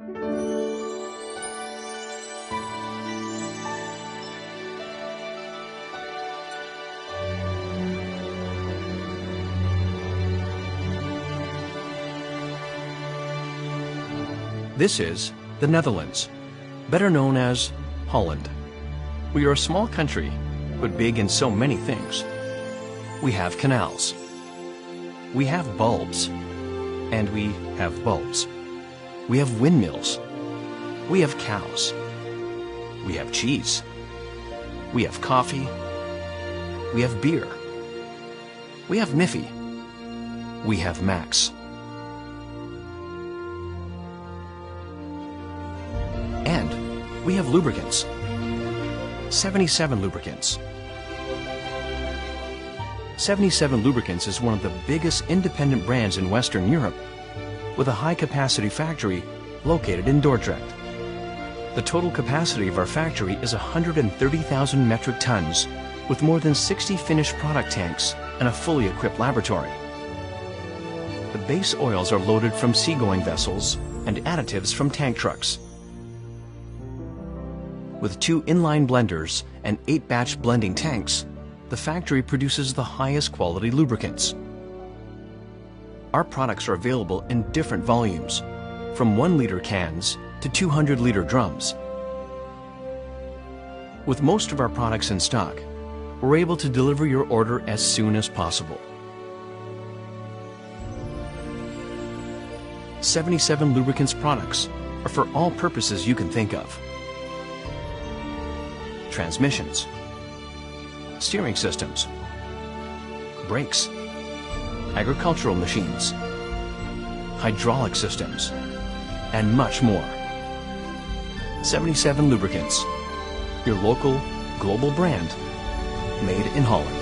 This is the Netherlands, better known as Holland. We are a small country, but big in so many things. We have canals. We have bulbs. And we have bulbs. We have windmills. We have cows. We have cheese. We have coffee. We have beer. We have Miffy. We have Max. And we have lubricants. 77 lubricants. 77 Lubricants is one of the biggest independent brands in Western Europe, with a high-capacity factory located in Dordrecht. The total capacity of our factory is 130,000 metric tons, with more than 60 finished product tanks and a fully equipped laboratory. The base oils are loaded from seagoing vessels and additives from tank trucks. With 2 inline blenders and 8-batch blending tanks, the factory produces the highest quality lubricants. Our products are available in different volumes, from 1-liter cans to 200-liter drums. With most of our products in stock, we're able to deliver your order as soon as possible. 77 Lubricants products are for all purposes you can think of. Transmissions, steering systems, brakes, agricultural machines, hydraulic systems, and much more. 77 Lubricants, your local, global brand, made in Holland.